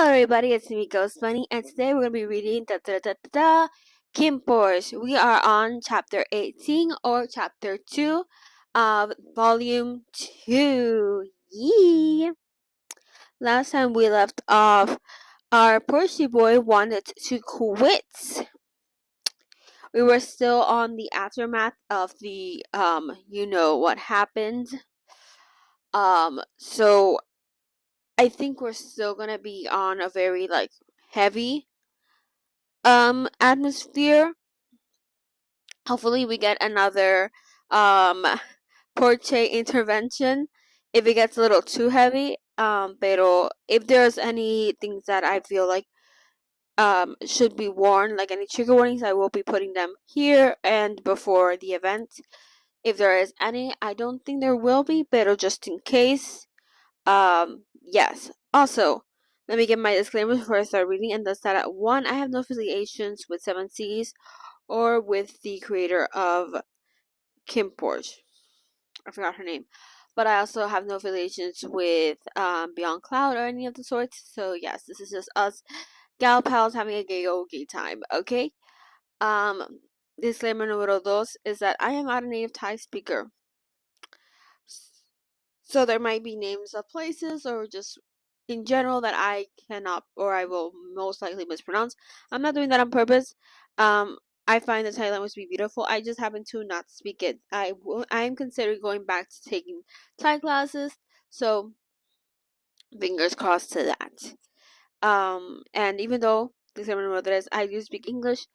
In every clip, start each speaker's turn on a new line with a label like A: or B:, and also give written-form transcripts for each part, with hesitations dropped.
A: Hello everybody, it's me Ghost Bunny, and today we're going to be reading KinnPorsche. We are on chapter 18 or chapter 2 of volume 2. Yee! Last time we left off, our Porsche boy wanted to quit. We were still on the aftermath of the what happened. So I think we're still gonna be on a very heavy atmosphere. Hopefully we get another Porsche intervention if it gets a little too heavy. Pero if there's any things that I feel like should be warned, like any trigger warnings, I will be putting them here and before the event. If there is any, I don't think there will be, but just in case. Yes. Also, let me give my disclaimer before I start reading, and that's that 1, I have no affiliations with 7 Seas or with the creator of KinnPorsche. I forgot her name. But I also have no affiliations with Beyond Cloud or any of the sorts. So yes, this is just us gal pals having a gay old gay time, okay? Disclaimer numero 2 is that I am not a native Thai speaker. So there might be names of places or just in general that I cannot or I will most likely mispronounce. I'm not doing that on purpose. I find the Thai language to be beautiful. I just happen to not speak it. I am considering going back to taking Thai classes. So fingers crossed to that. And even though I do speak English,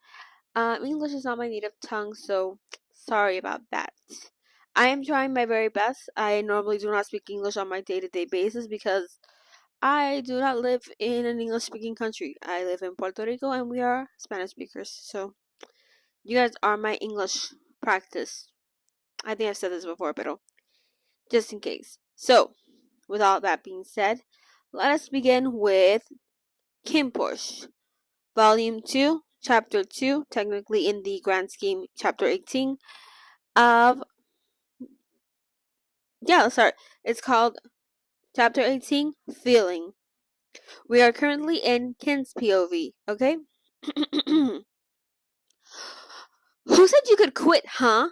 A: English is not my native tongue, so sorry about that. I am trying my very best. I normally do not speak English on my day-to-day basis because I do not live in an English-speaking country. I live in Puerto Rico and we are Spanish speakers. So you guys are my English practice. I think I've said this before, but just in case. So, with all that being said, let us begin with KinnPorsche, Volume 2, Chapter 2, technically in the grand scheme, Chapter 18 of... Yeah, let's start. It's called Chapter 18, Feeling. We are currently in Kinn's POV, okay? Who said you could quit, huh?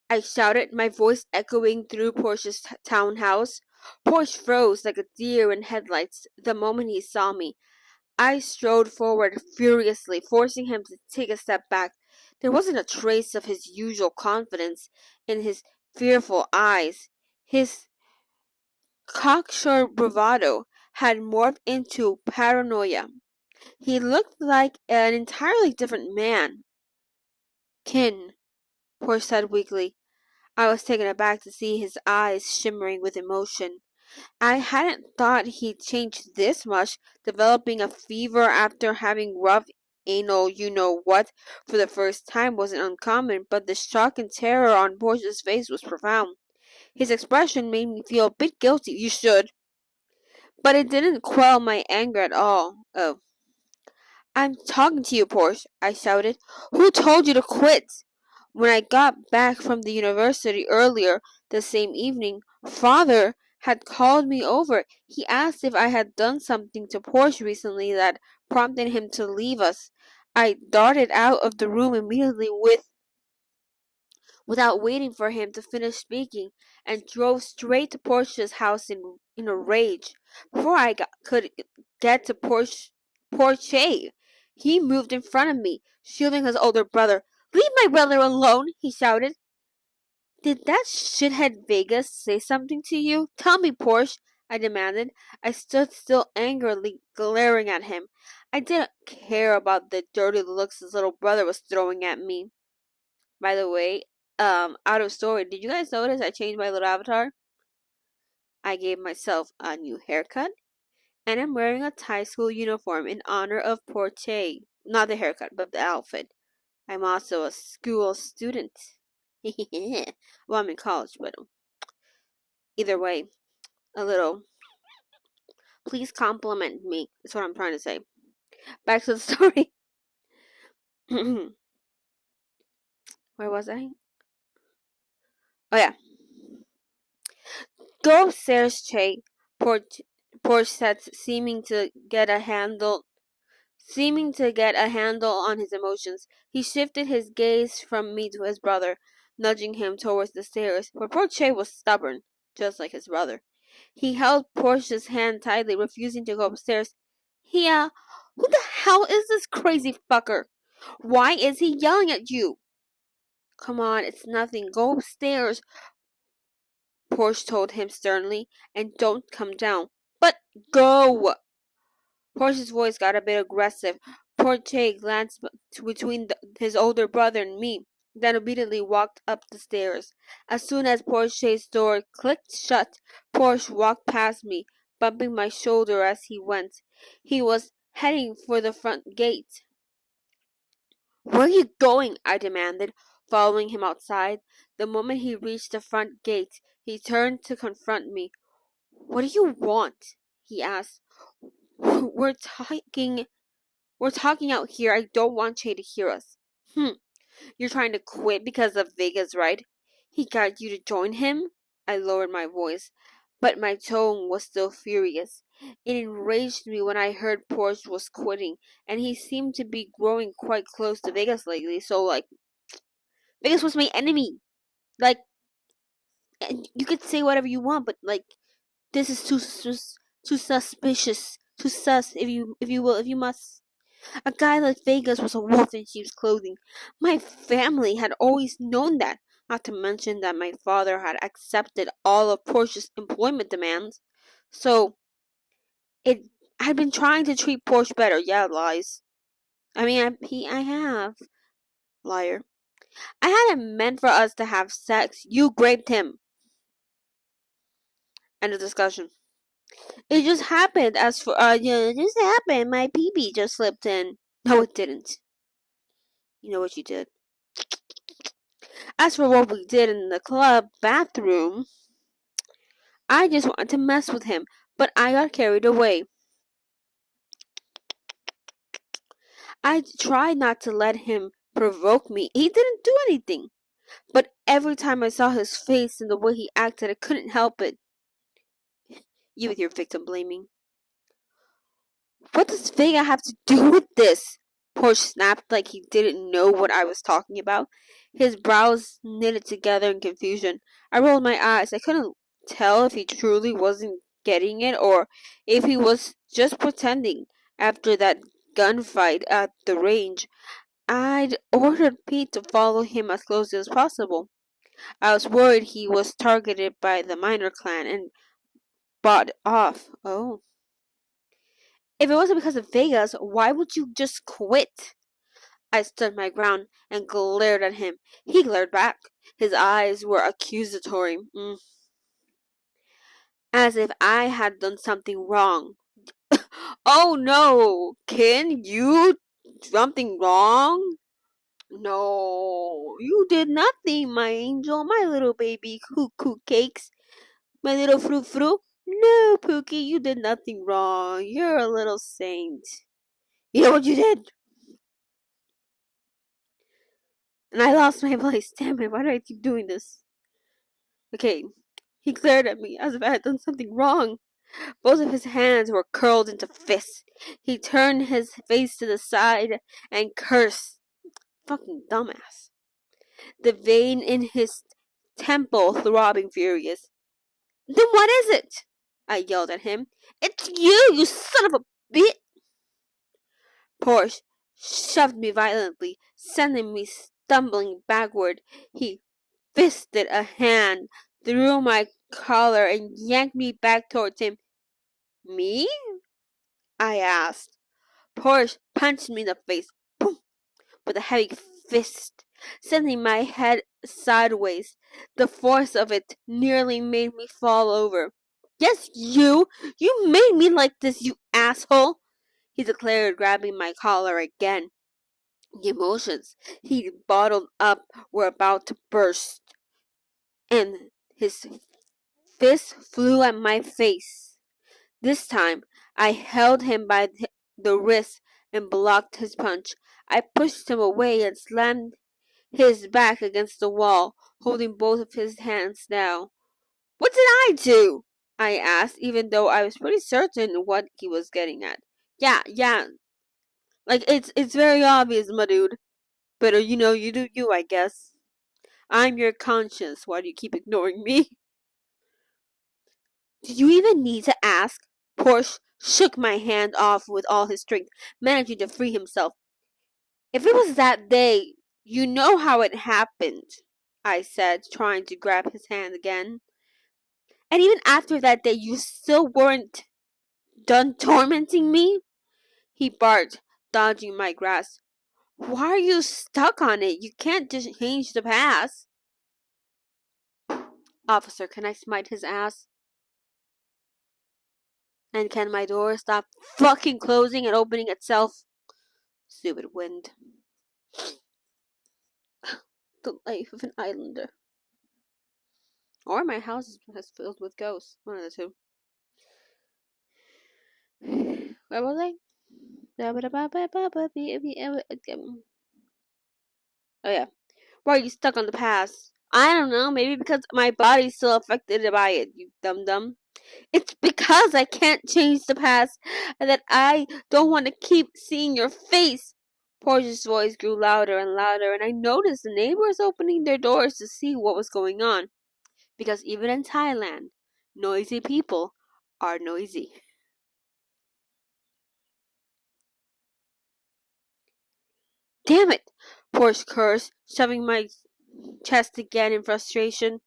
A: I shouted, my voice echoing through Porsche's townhouse. Porsche froze like a deer in headlights the moment he saw me. I strode forward furiously, forcing him to take a step back. There wasn't a trace of his usual confidence in his fearful eyes. His cocksure bravado had morphed into paranoia. He looked like an entirely different man. Kinn, Porsche said weakly. I was taken aback to see his eyes shimmering with emotion. I hadn't thought he'd changed this much, developing a fever after having rough anal you-know-what for the first time wasn't uncommon, but the shock and terror on Porsche's face was profound. His expression made me feel a bit guilty. You should. But it didn't quell my anger at all. Oh. I'm talking to you, Porsche, I shouted. Who told you to quit? When I got back from the university earlier the same evening, Father had called me over. He asked if I had done something to Porsche recently that prompted him to leave us. I darted out of the room immediately without waiting for him to finish speaking, and drove straight to Porsche's house in a rage. Before I could get to Porsche, he moved in front of me, shielding his older brother. Leave my brother alone, he shouted. Did that shithead Vegas say something to you? Tell me, Porsche, I demanded. I stood still angrily glaring at him. I didn't care about the dirty looks his little brother was throwing at me. By the way, out of story, did you guys notice I changed my little avatar? I gave myself a new haircut, and I'm wearing a Thai school uniform in honor of Porsche. Not the haircut, but the outfit. I'm also a school student. Well, I'm in college, but either way, a little. Please compliment me. That's what I'm trying to say. Back to the story. Where was I? Oh, yeah. Go upstairs, Che. Porsche said, seeming to get a handle on his emotions. He shifted his gaze from me to his brother, nudging him towards the stairs, but Porsche was stubborn, just like his brother. He held Porsche's hand tightly, refusing to go upstairs. Who the hell is this crazy fucker? Why is he yelling at you? Come on, it's nothing. Go upstairs, Porsche told him sternly, and don't come down. But go! Porsche's voice got a bit aggressive. Porsche glanced between his older brother and me, then obediently walked up the stairs. As soon as Porsche's door clicked shut, Porsche walked past me, bumping my shoulder as he went. He was heading for the front gate. Where are you going? I demanded, following him outside. The moment he reached the front gate, he turned to confront me. What do you want? He asked. We're talking out here. I don't want Che to hear us. You're trying to quit because of Vegas, right? He got you to join him? I lowered my voice, but my tone was still furious. It enraged me when I heard Porsche was quitting, and he seemed to be growing quite close to Vegas lately, so, Vegas was my enemy. And you could say whatever you want, but, this is too suspicious, too sus, if you must. A guy like Vegas was a wolf in sheep's clothing. My family had always known that, not to mention that my father had accepted all of Porsche's employment demands. So, I'd been trying to treat Porsche better. Yeah, lies. I have. Liar. I hadn't meant for us to have sex. You raped him. End of discussion. It just happened. It just happened. My pee-pee just slipped in. No, it didn't. You know what you did. As for what we did in the club bathroom, I just wanted to mess with him, but I got carried away. I tried not to let him provoke me. He didn't do anything. But every time I saw his face and the way he acted, I couldn't help it. You with your victim blaming. What does Vega have to do with this? Porsche snapped like he didn't know what I was talking about. His brows knitted together in confusion. I rolled my eyes. I couldn't tell if he truly wasn't getting it or if he was just pretending. After that gunfight at the range, I'd ordered Pete to follow him as closely as possible. I was worried he was targeted by the Minor Clan and bought off. Oh. If it wasn't because of Vegas, why would you just quit? I stood my ground and glared at him. He glared back. His eyes were accusatory. As if I had done something wrong. Oh no, Ken, you something wrong? No, you did nothing, my angel, my little baby cuckoo cakes, my little frou-frou. No, Pookie, you did nothing wrong. You're a little saint. You know what you did? And I lost my voice. Damn it, why do I keep doing this? Okay, he glared at me as if I had done something wrong. Both of his hands were curled into fists. He turned his face to the side and cursed. Fucking dumbass. The vein in his temple throbbing furious. Then what is it? I yelled at him. It's you son of a bitch! Porsche shoved me violently, sending me stumbling backward. He fisted a hand through my collar and yanked me back towards him. Me? I asked. Porsche punched me in the face, boom, with a heavy fist, sending my head sideways. The force of it nearly made me fall over. Yes, you! You made me like this, you asshole! He declared, grabbing my collar again. The emotions he bottled up were about to burst, and his fist flew at my face. This time, I held him by the wrist and blocked his punch. I pushed him away and slammed his back against the wall, holding both of his hands down. What did I do? I asked, even though I was pretty certain what he was getting at. Yeah. Like, it's very obvious, my dude. But, you do you, I guess. I'm your conscience. Why do you keep ignoring me? Did you even need to ask? Porsche shook my hand off with all his strength, managing to free himself. If it was that day, you know how it happened, I said, trying to grab his hand again. And even after that day, you still weren't done tormenting me? He barked, dodging my grasp. Why are you stuck on it? You can't just change the past. Officer, can I smite his ass? And can my door stop fucking closing and opening itself? Stupid wind. The life of an islander. Or my house is filled with ghosts. One of the two. Where was I? Oh yeah. Why are you stuck on the past? I don't know, maybe because my body's still affected by it, you dum-dum. It's because I can't change the past and that I don't want to keep seeing your face. Porsche's voice grew louder and louder, and I noticed the neighbors opening their doors to see what was going on. Because even in Thailand, noisy people are noisy. Damn it! Porsche cursed, shoving my chest again in frustration.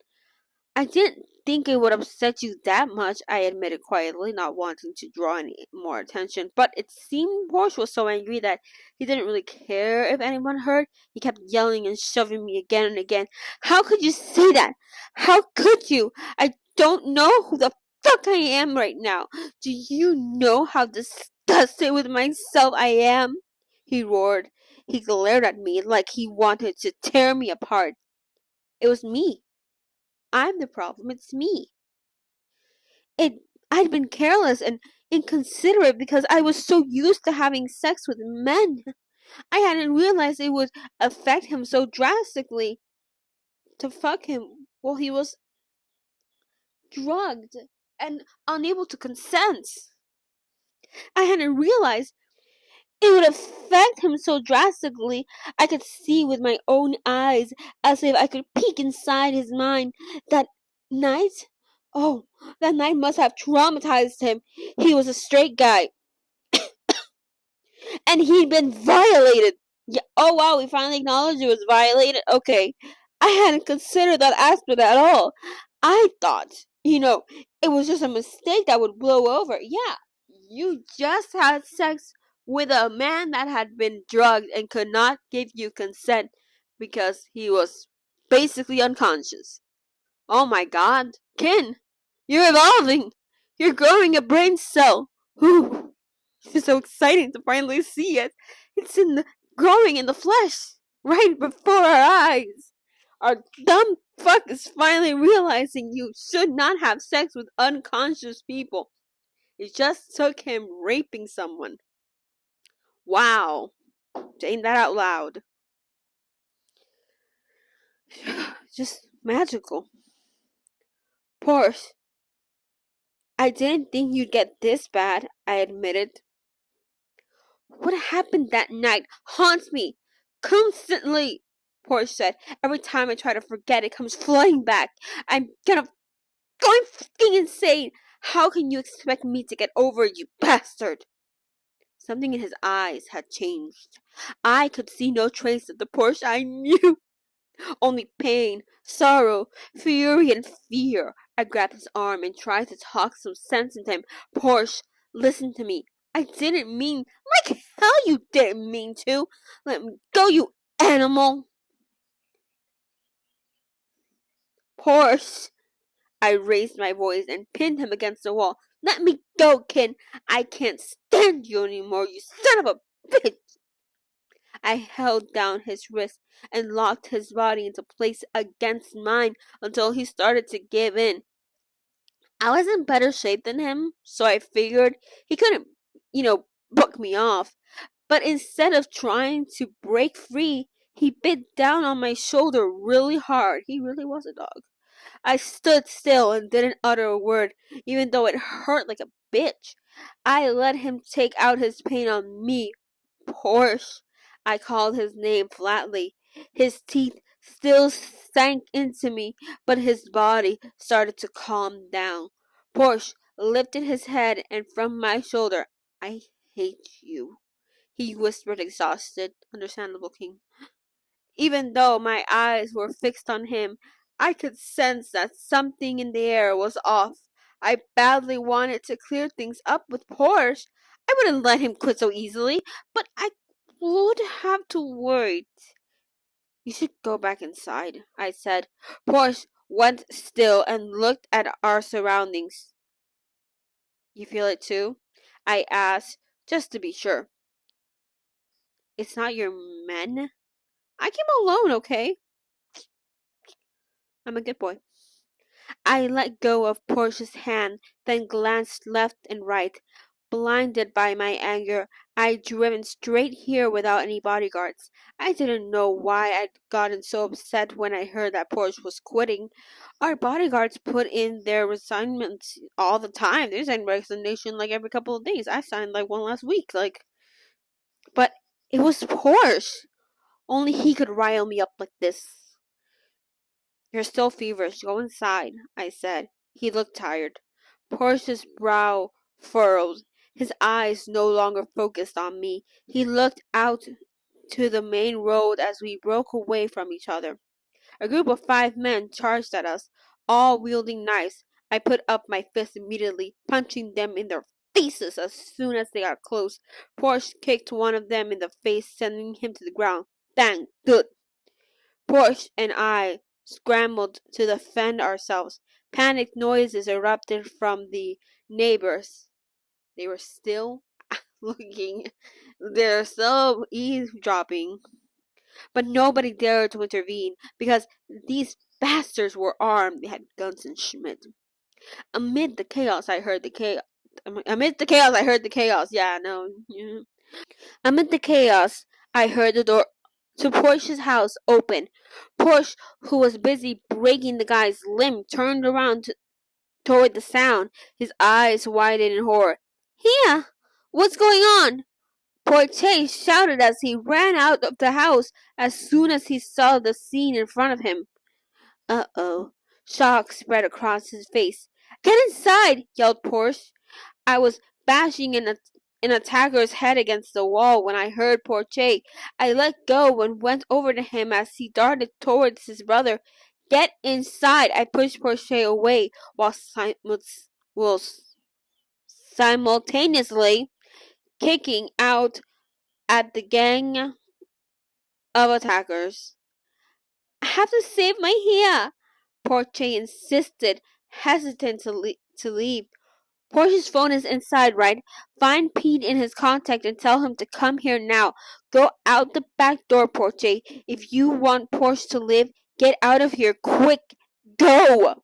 A: I didn't think it would upset you that much, I admitted quietly, not wanting to draw any more attention. But it seemed Porsche was so angry that he didn't really care if anyone heard. He kept yelling and shoving me again and again. How could you say that? How could you? I don't know who the fuck I am right now. Do you know how disgusted with myself I am? He roared. He glared at me like he wanted to tear me apart. It was me. I'm the problem. It's me. It I'd been careless and inconsiderate because I was so used to having sex with men. I hadn't realized it would affect him so drastically to fuck him while he was drugged and unable to consent. I hadn't realized it would affect him so drastically. I could see with my own eyes, as if I could peek inside his mind. That night, oh, that night must have traumatized him. He was a straight guy, and he'd been violated. Yeah, oh wow, we finally acknowledged he was violated. Okay, I hadn't considered that aspect at all. I thought, it was just a mistake that would blow over. Yeah, you just had sex with a man that had been drugged and could not give you consent because he was basically unconscious. Oh my god, Kin, you're evolving. You're growing a brain cell. Whew. It's so exciting to finally see it. It's growing in the flesh, right before our eyes. Our dumb fuck is finally realizing you should not have sex with unconscious people. It just took him raping someone. Wow. Saying that out loud. Just magical. Porsche, I didn't think you'd get this bad, I admitted. What happened that night haunts me constantly, Porsche said. Every time I try to forget, it comes flooding back. I'm going fucking insane. How can you expect me to get over it, you bastard? Something in his eyes had changed. I could see no trace of the Porsche I knew. Only pain, sorrow, fury, and fear. I grabbed his arm and tried to talk some sense into him. Porsche, listen to me. I didn't mean, like hell you didn't mean to. Let me go, you animal. Porsche. I raised my voice and pinned him against the wall. Let me go, Kin. I can't stand you anymore, you son of a bitch. I held down his wrist and locked his body into place against mine until he started to give in. I was in better shape than him, so I figured he couldn't, buck me off. But instead of trying to break free, he bit down on my shoulder really hard. He really was a dog. I stood still and didn't utter a word, even though it hurt like a bitch. I let him take out his pain on me. Porsche. I called his name flatly. His teeth still sank into me, but his body started to calm down. Porsche lifted his head, and from my shoulder, I hate you, he whispered, exhausted. Understandable, King. Even though my eyes were fixed on him, I could sense that something in the air was off. I badly wanted to clear things up with Porsche. I wouldn't let him quit so easily, but I would have to wait. You should go back inside, I said. Porsche went still and looked at our surroundings. You feel it too? I asked, just to be sure. It's not your men? I came alone, okay? I'm a good boy. I let go of Portia's hand, then glanced left and right. Blinded by my anger, I'd driven straight here without any bodyguards. I didn't know why I'd gotten so upset when I heard that Porsche was quitting. Our bodyguards put in their resignments all the time. They sign resignation like every couple of days. I signed like one last week. But it was Porsche. Only he could rile me up like this. You're still feverish. Go inside, I said. He looked tired. Portia's brow furrowed. His eyes no longer focused on me. He looked out to the main road as we broke away from each other. A group of 5 men charged at us, all wielding knives. I put up my fist immediately, punching them in their faces as soon as they got close. Porsche kicked one of them in the face, sending him to the ground. Bang! Good! Porsche and I scrambled to defend ourselves. Panicked noises erupted from the neighbors. They were still looking. They're still eavesdropping. But nobody dared to intervene because these bastards were armed. They had guns and Schmidt. Amid the chaos, I heard the chaos. Yeah, no. Yeah. Amid the chaos, I heard the door to Porsche's house open. Porsche, who was busy breaking the guy's limb, turned around toward the sound, his eyes widened in horror. Here! What's going on? Porsche shouted as he ran out of the house as soon as he saw the scene in front of him. Uh-oh. Shock spread across his face. Get inside! Yelled Porsche. I was bashing an attacker's head against the wall when I heard Porsche. I let go and went over to him as he darted towards his brother. Get inside! I pushed Porsche away while simultaneously kicking out at the gang of attackers. I have to save my hair, Porsche insisted, hesitant to leave. Porsche's phone is inside, right? Find Pete in his contact and tell him to come here now. Go out the back door, Porsche. If you want Porsche to live, get out of here quick. Go!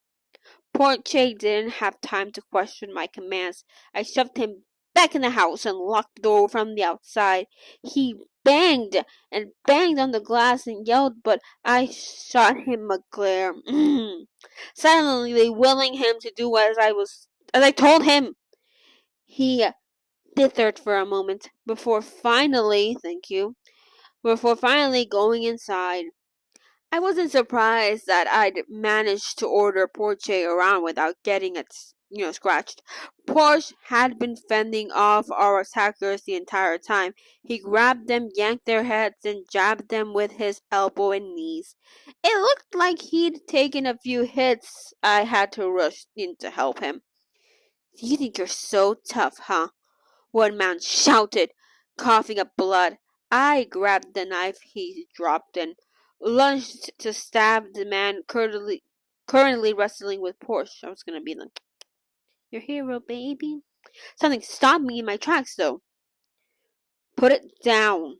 A: Porsche didn't have time to question my commands. I shoved him back in the house and locked the door from the outside. He banged and banged on the glass and yelled, but I shot him a glare, silently willing him to do as I told him. He dithered for a moment before finally going inside. I wasn't surprised that I'd managed to order Porsche around without getting it, scratched. Porsche had been fending off our attackers the entire time. He grabbed them, yanked their heads, and jabbed them with his elbow and knees. It looked like he'd taken a few hits. I had to rush in to help him. You think you're so tough, huh? One man shouted, coughing up blood. I grabbed the knife he dropped and lunged to stab the man currently wrestling with Porsche. I was gonna be like, your hero, baby. Something stopped me in my tracks, though. Put it down.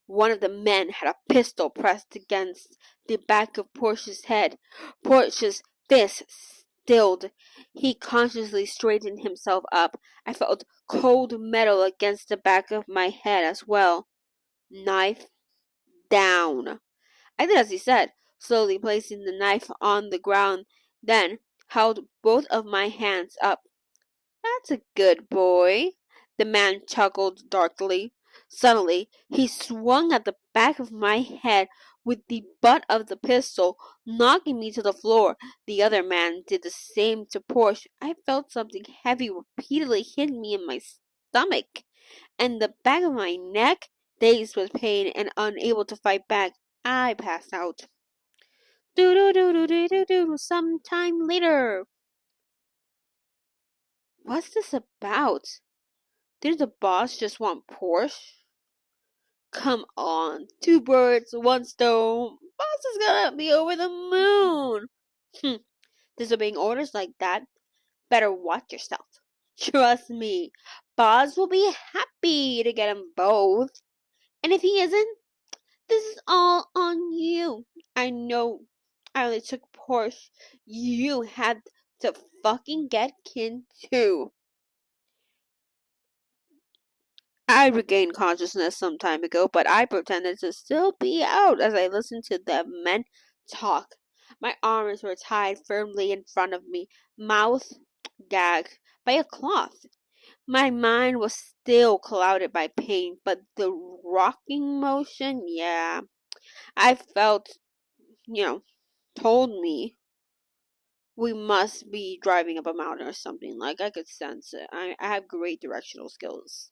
A: One of the men had a pistol pressed against the back of Porsche's head. Porsche's fist stilled. He consciously straightened himself up. I felt cold metal against the back of my head as well. Knife down. I did as he said. slowly placing the knife on the ground, then held both of my hands up. "That's a good boy," the man chuckled darkly. Suddenly, he swung at the back of my head with the butt of the pistol, knocking me to the floor. The other man did the same to Porsche. I felt something heavy repeatedly hit me in my stomach and the back of my neck. Dazed with pain and unable to fight back, I passed out. Do do do do do do do. Sometime later. What's this about? Did the boss just want Porsche? Come on, two birds, one stone. Boss is gonna be over the moon. Disobeying orders like that, better watch yourself. Trust me, boss will be happy to get 'em both. And if he isn't, this is all on you. I know I only took Porsche. You had to fucking get Kin too. I regained consciousness some time ago, but I pretended to still be out as I listened to the men talk. My arms were tied firmly in front of me, mouth gagged by a cloth. My mind was still clouded by pain, but the rocking motion, yeah, I felt, told me we must be driving up a mountain or something. Like, I could sense it. I have great directional skills.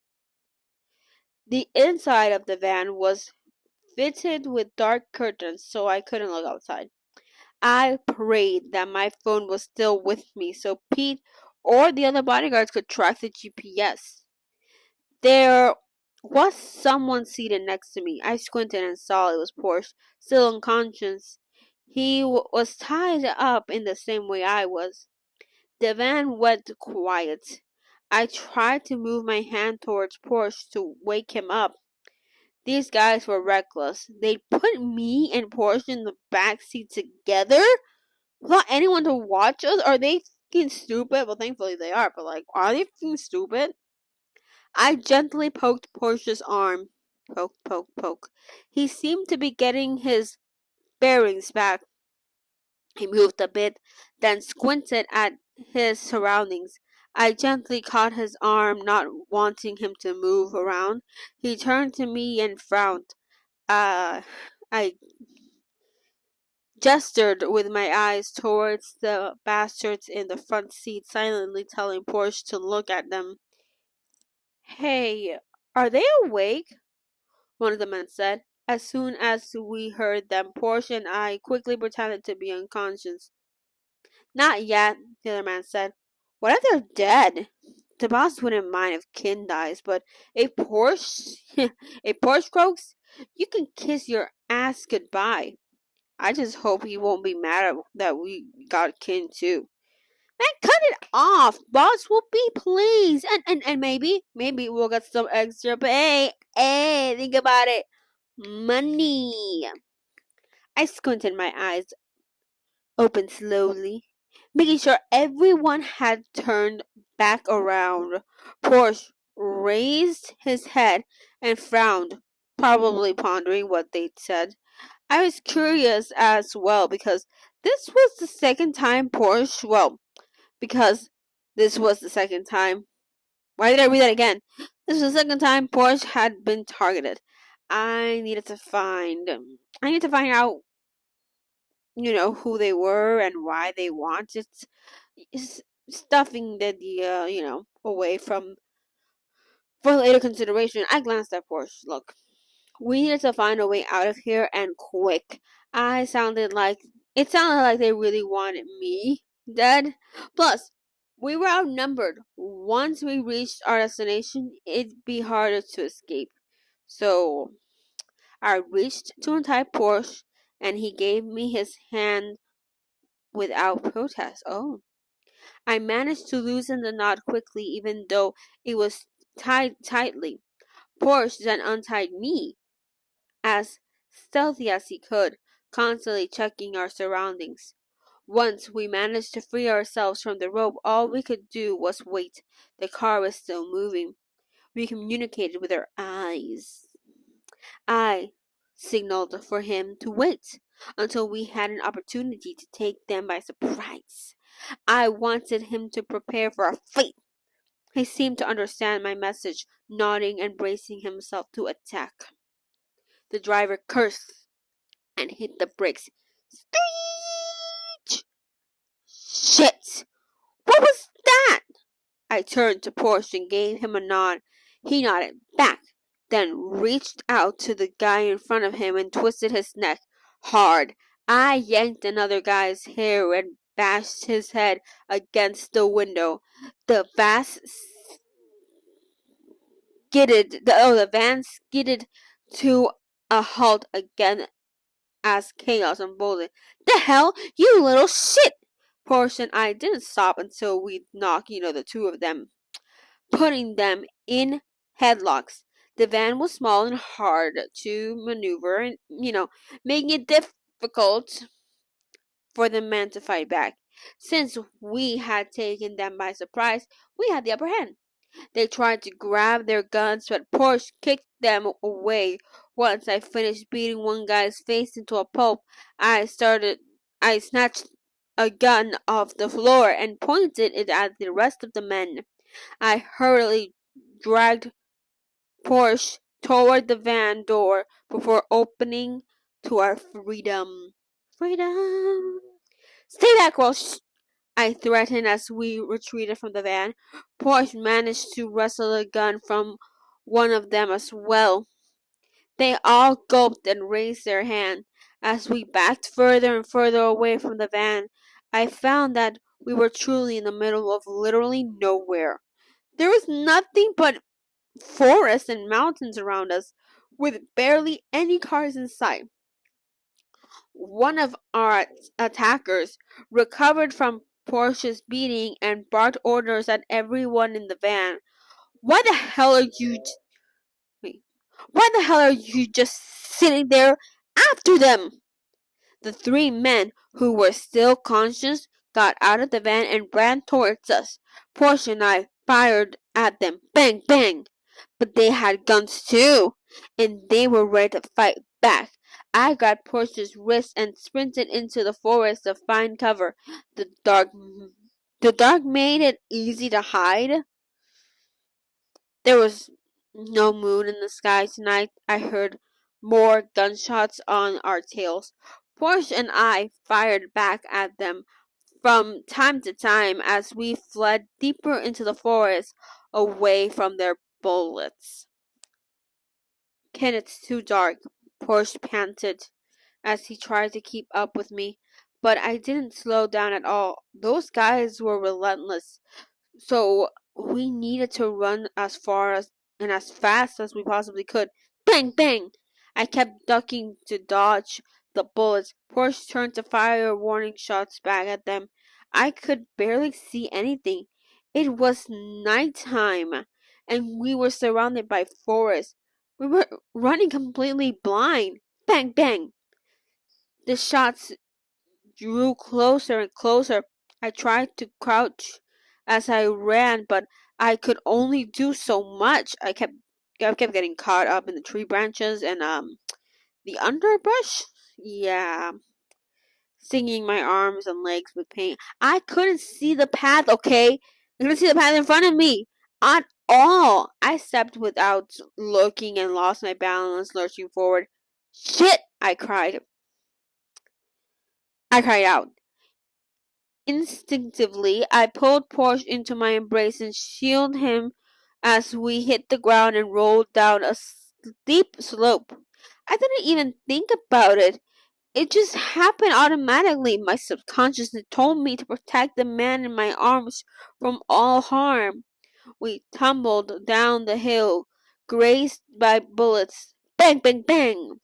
A: The inside of the van was fitted with dark curtains, so I couldn't look outside. I prayed that my phone was still with me so Pete or the other bodyguards could track the GPS. There was someone seated next to me. I squinted and saw it was Porsche, still unconscious. He was tied up in the same way I was. The van went quiet. I tried to move my hand towards Porsche to wake him up. These guys were reckless. They put me and Porsche in the back seat together without anyone to watch us. Are they fucking stupid? Well, thankfully they are, but are they fucking stupid? I gently poked Porsche's arm. Poke, poke, poke. He seemed to be getting his bearings back. He moved a bit, then squinted at his surroundings. I gently caught his arm, not wanting him to move around. He turned to me and frowned. I gestured with my eyes towards the bastards in the front seat, silently telling Porsche to look at them. "Hey, are they awake?" one of the men said. As soon as we heard them, Porsche and I quickly pretended to be unconscious. "Not yet," the other man said. "What if they're dead? The boss wouldn't mind if Kin dies, but a Porsche, a Porsche croaks, you can kiss your ass goodbye. I just hope he won't be mad that we got Kin too." "Man, cut it off. Boss will be pleased. And maybe we'll get some extra pay. Hey, think about it. Money." I squinted my eyes open slowly, making sure everyone had turned back around. Porsche raised his head and frowned, probably pondering what they'd said. I was curious as well because this was the second time because this was the second time. Why did I read that again? This was the second time Porsche had been targeted. I needed to find out, who they were and why they wanted stuffing the idea, away for later consideration. I glanced at Porsche. Look, we needed to find a way out of here and quick. It sounded like they really wanted me dead. Plus, we were outnumbered. Once we reached our destination, it'd be harder to escape. So I reached to untie Porsche, and he gave me his hand without protest. Oh. I managed to loosen the knot quickly, even though it was tied tightly. Porsche then untied me, as stealthy as he could, constantly checking our surroundings. Once we managed to free ourselves from the rope, all we could do was wait. The car was still moving. We communicated with our eyes. I signaled for him to wait. until we had an opportunity to take them by surprise. I wanted him to prepare for our fate. He seemed to understand my message, nodding and bracing himself to attack. The driver cursed and hit the brakes. Screech! Shit! What was that? I turned to Porsche and gave him a nod. He nodded back, then reached out to the guy in front of him and twisted his neck hard. I yanked another guy's hair and bashed his head against the window. The van skidded to a halt again as chaos unfolded. The hell, you little shit! Porsche and I didn't stop until we'd knocked, the two of them, putting them in headlocks. The van was small and hard to maneuver and, making it difficult for the men to fight back. Since we had taken them by surprise, we had the upper hand. They tried to grab their guns, but Porsche kicked them away. Once I finished beating one guy's face into a pulp, I snatched a gun off the floor and pointed it at the rest of the men. I hurriedly dragged Porsche toward the van door before opening to our freedom. Freedom! Stay back, Welsh! I threatened as we retreated from the van. Porsche managed to wrestle a gun from one of them as well. They all gulped and raised their hand. As we backed further and further away from the van, I found that we were truly in the middle of literally nowhere. There was nothing but forest and mountains around us, with barely any cars in sight. One of our attackers recovered from Porsche's beating and barked orders at everyone in the van. Why the hell are you just sitting there? After them! The three men who were still conscious got out of the van and ran towards us. Porsche and I fired at them. Bang, bang! But they had guns too, and they were ready to fight back. I grabbed Porsche's wrist and sprinted into the forest to find cover. The dark made it easy to hide. There was no moon in the sky tonight. I heard more gunshots on our tails. Porsche and I fired back at them from time to time as we fled deeper into the forest, away from their bullets. Ken, it's too dark, Porsche panted as he tried to keep up with me, but I didn't slow down at all. Those guys were relentless, so we needed to run as far as and as fast as we possibly could. Bang, bang! I kept ducking to dodge the bullets. Porsche turned to fire warning shots back at them. I could barely see anything. It was nighttime, and we were surrounded by forest. We were running completely blind. Bang, bang! The shots drew closer and closer. I tried to crouch as I ran, but I could only do so much. I kept getting caught up in the tree branches and the underbrush. Yeah, stinging my arms and legs with pain. I couldn't see the path. Okay, I couldn't see the path in front of me at all. I stepped without looking and lost my balance, lurching forward. Shit! I cried out. Instinctively, I pulled Porsche into my embrace and shielded him as we hit the ground and rolled down a steep slope. I didn't even think about it. It just happened automatically. My subconsciousness told me to protect the man in my arms from all harm. We tumbled down the hill, grazed by bullets. Bang, bang, bang!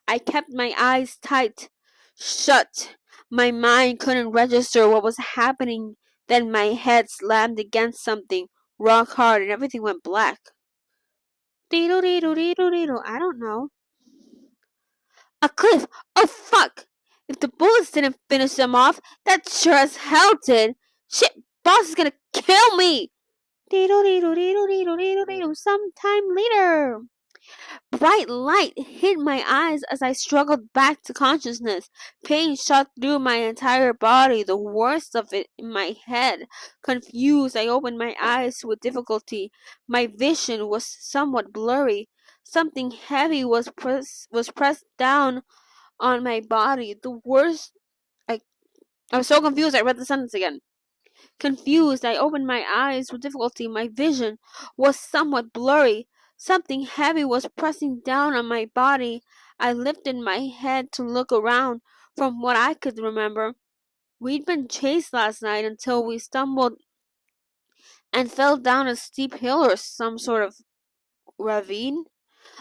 A: I kept my eyes tight shut. My mind couldn't register what was happening. Then my head slammed against something rock hard and everything went black. I don't know. A cliff! Oh fuck! If the bullets didn't finish them off, that sure as hell did. Shit, boss is gonna kill me! Sometime later. Bright light hit my eyes as I struggled back to consciousness. Pain shot through my entire body, the worst of it in my head. Confused, I opened my eyes with difficulty. My vision was somewhat blurry. Something heavy was pressed down on my body. The worst. I, I was so confused, I read the sentence again. Confused, I opened my eyes with difficulty. My vision was somewhat blurry. Something heavy was pressing down on my body. I lifted my head to look around. From what I could remember, we'd been chased last night until we stumbled and fell down a steep hill or some sort of ravine.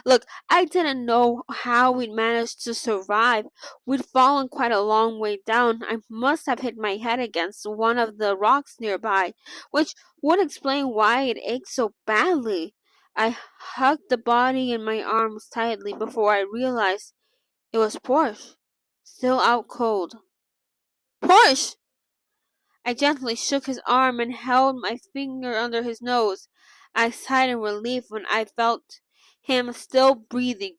A: Look, I didn't know how we'd managed to survive. We'd fallen quite a long way down. I must have hit my head against one of the rocks nearby, which would explain why it ached so badly. I hugged the body in my arms tightly before I realized it was Porsche, still out cold. Porsche! I gently shook his arm and held my finger under his nose. I sighed in relief when I felt him still breathing,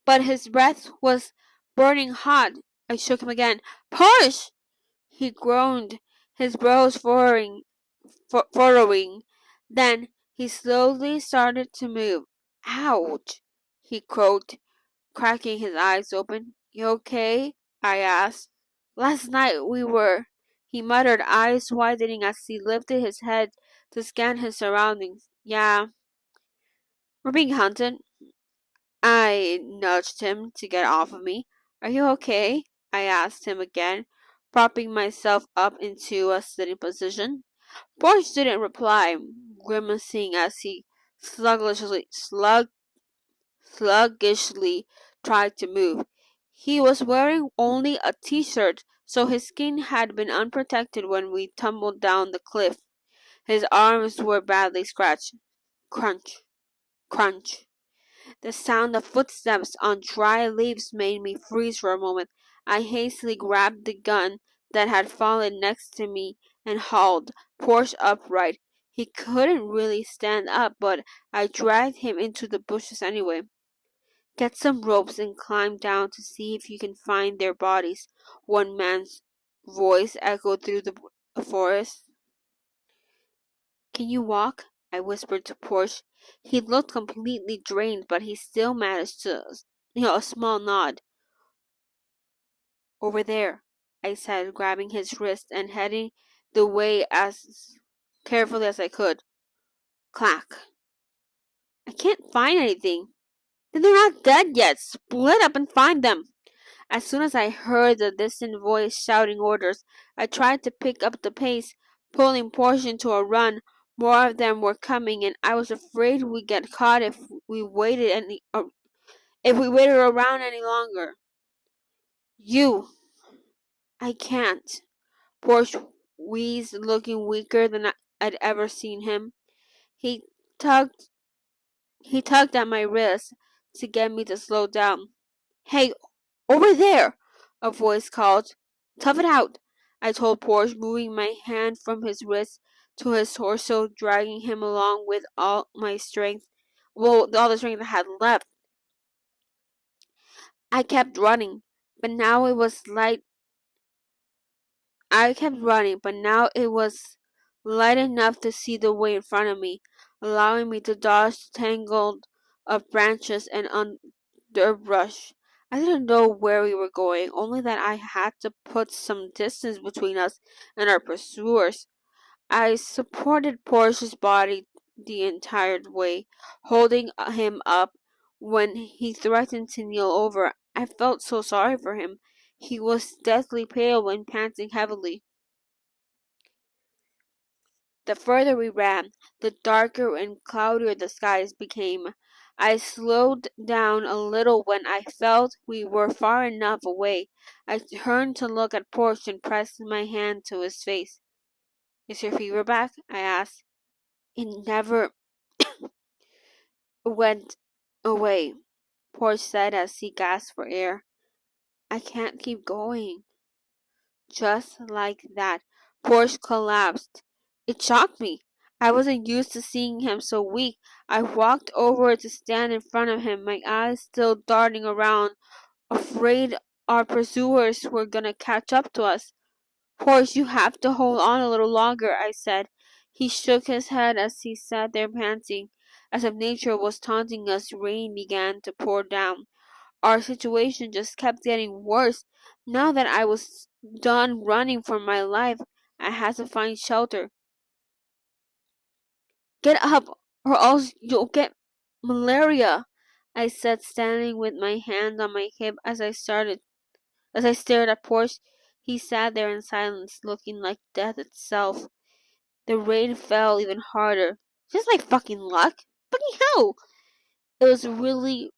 A: but his breath was burning hot. I shook him again. Porsche! He groaned, his brows furrowing. Then he slowly started to move. Ouch! He croaked, cracking his eyes open. You okay? I asked. Last night we were, he muttered, eyes widening as he lifted his head to scan his surroundings. Yeah, we're being hunted. I nudged him to get off of me. Are you okay? I asked him again, propping myself up into a sitting position. Porsche didn't reply, grimacing as he sluggishly tried to move. He was wearing only a t-shirt, so his skin had been unprotected when we tumbled down the cliff. His arms were badly scratched. Crunch, crunch. The sound of footsteps on dry leaves made me freeze for a moment. I hastily grabbed the gun that had fallen next to me and hauled Porsche upright. He couldn't really stand up, but I dragged him into the bushes anyway. Get some ropes and climb down to see if you can find their bodies. One man's voice echoed through the forest. Can you walk? I whispered to Porsche. He looked completely drained, but he still managed to, a small nod. Over there, I said, grabbing his wrist and heading the way as carefully as I could. Clack. I can't find anything. Then they're not dead yet. Split up and find them. As soon as I heard the distant voice shouting orders, I tried to pick up the pace, pulling Porsche into a run. More of them were coming, and I was afraid we'd get caught if we waited around any longer. I can't. Porsche wheezed, looking weaker than I'd ever seen him. He tugged at my wrist to get me to slow down. Hey, over there! A voice called. Tough it out, I told Porsche, moving my hand from his wrist to his torso, dragging him along with all my strength. Well, all the strength I had left. I kept running, but now it was light enough to see the way in front of me, allowing me to dodge the tangle of branches and underbrush. I didn't know where we were going, only that I had to put some distance between us and our pursuers. I supported Porsche's body the entire way, holding him up when he threatened to kneel over. I felt so sorry for him. He was deathly pale and panting heavily. The further we ran, the darker and cloudier the skies became. I slowed down a little when I felt we were far enough away. I turned to look at Porsche and pressed my hand to his face. Is your fever back? I asked. It never went away, Porsche said as he gasped for air. I can't keep going. Just like that, Porsche collapsed. It shocked me. I wasn't used to seeing him so weak. I walked over to stand in front of him, my eyes still darting around, afraid our pursuers were gonna catch up to us. Porsche, you have to hold on a little longer, I said. He shook his head as he sat there panting. As if nature was taunting us, rain began to pour down. Our situation just kept getting worse. Now that I was done running for my life, I had to find shelter. Get up, or else you'll get malaria, I said, standing with my hand on my hip as I stared at Porsche. He sat there in silence, looking like death itself. The rain fell even harder. Just like fucking luck. Fucking hell! It was really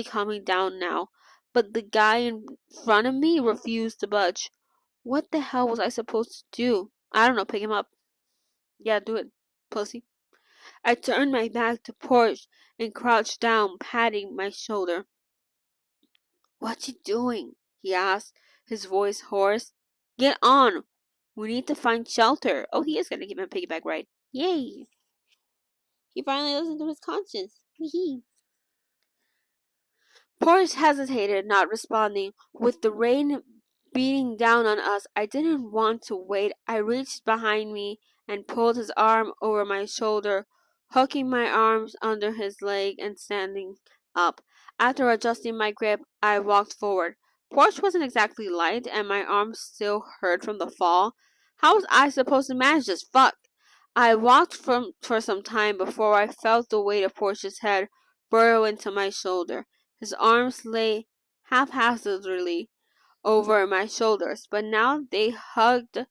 A: coming down now, but the guy in front of me refused to budge. What the hell was I supposed to do? I don't know, pick him up. Yeah, do it, pussy. I turned my back to Porsche and crouched down, patting my shoulder. What you doing? He asked, his voice hoarse. Get on! We need to find shelter. Oh, he is gonna give him a piggyback ride. Yay! He finally listened to his conscience. Hee. Porsche hesitated, not responding. With the rain beating down on us, I didn't want to wait. I reached behind me and pulled his arm over my shoulder, hooking my arms under his leg and standing up. After adjusting my grip, I walked forward. Porsche wasn't exactly light, and my arms still hurt from the fall. How was I supposed to manage this? Fuck! I walked for some time before I felt the weight of Porsche's head burrow into my shoulder. His arms lay haphazardly over my shoulders, but now they hugged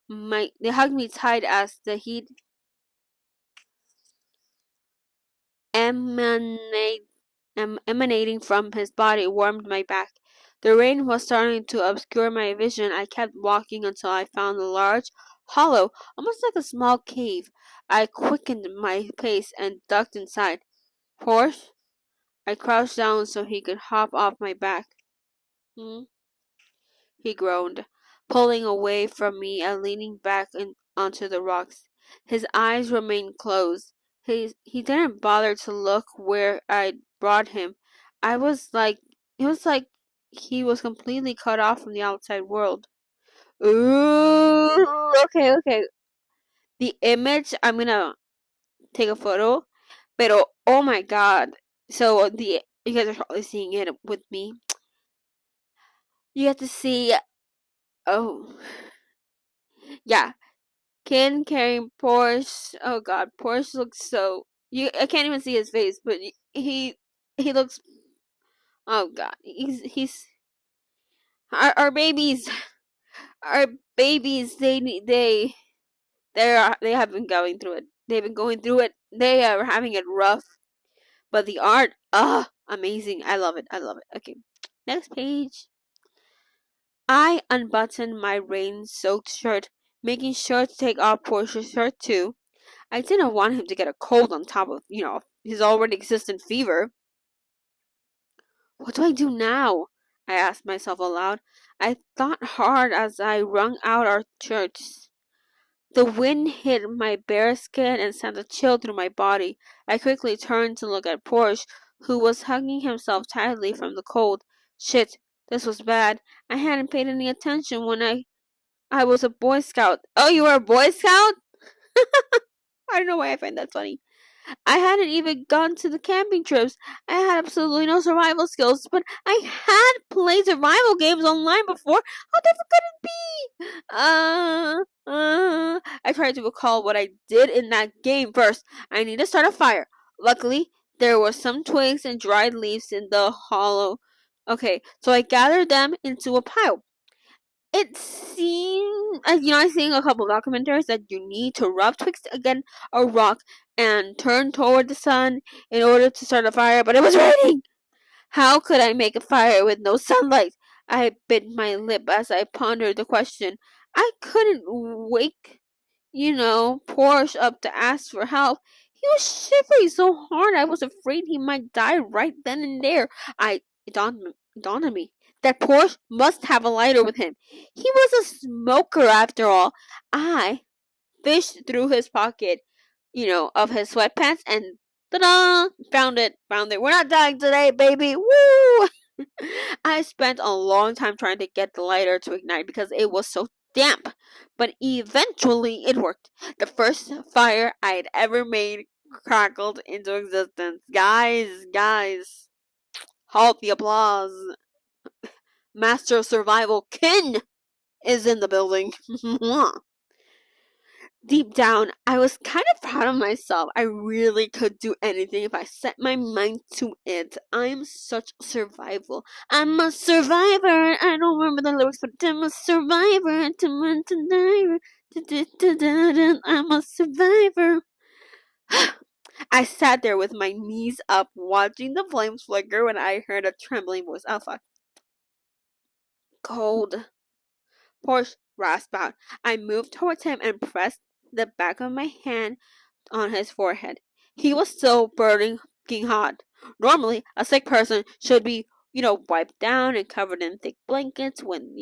A: me tight as the heat emanating from his body warmed my back. The rain was starting to obscure my vision. I kept walking until I found a large hollow, almost like a small cave. I quickened my pace and ducked inside. Porsche? I crouched down so he could hop off my back. Hmm? He groaned, pulling away from me and leaning back onto the rocks. His eyes remained closed. He didn't bother to look where I'd brought him. It was like he was completely cut off from the outside world. Ooh, okay. The image, I'm gonna take a photo, pero oh my god. So you guys are probably seeing it with me. You have to see. Oh, yeah. Ken carrying Porsche. Oh god, Porsche looks so. I can't even see his face, but he looks. Oh god, he's our babies. Our babies. They have been going through it. They've been going through it. They are having it rough. But the art, amazing. I love it. Okay, next page. I unbuttoned my rain-soaked shirt, making sure to take off Porsche's shirt too. I didn't want him to get a cold on top of, his already existent fever. What do I do now? I asked myself aloud. I thought hard as I wrung out our shirts. The wind hit my bare skin and sent a chill through my body. I quickly turned to look at Porsche, who was hugging himself tightly from the cold. Shit, this was bad. I hadn't paid any attention when I was a Boy Scout. Oh, you were a Boy Scout? I don't know why I find that funny. I hadn't even gone to the camping trips. I had absolutely no survival skills, but I had played survival games online before. How difficult could it be? I tried to recall what I did in that game first. I need to start a fire. Luckily, there were some twigs and dried leaves in the hollow. Okay, so I gathered them into a pile. It seemed, I've seen a couple of documentaries that you need to rub twigs against a rock and turn toward the sun in order to start a fire, but it was raining! How could I make a fire with no sunlight? I bit my lip as I pondered the question. I couldn't wake, Porsche up to ask for help. He was shivering so hard I was afraid he might die right then and there. It dawned on me that Porsche must have a lighter with him. He was a smoker after all. I fished through his pocket, of his sweatpants, and ta-da! Found it. We're not dying today, baby. Woo! I spent a long time trying to get the lighter to ignite because it was so damp, but eventually it worked. The first fire I'd ever made crackled into existence. Guys, halt the applause. Master of Survival Kin is in the building. Deep down, I was kind of proud of myself. I really could do anything if I set my mind to it. I'm such a survival. I'm a survivor. I don't remember the lyrics, but I'm a survivor. I'm a survivor. I sat there with my knees up, watching the flames flicker when I heard a trembling voice. Oh, fuck. Cold. Porsche rasped out. I moved towards him and pressed the back of my hand on his forehead. He was still burning hot. Normally, a sick person should be, wiped down and covered in thick blankets when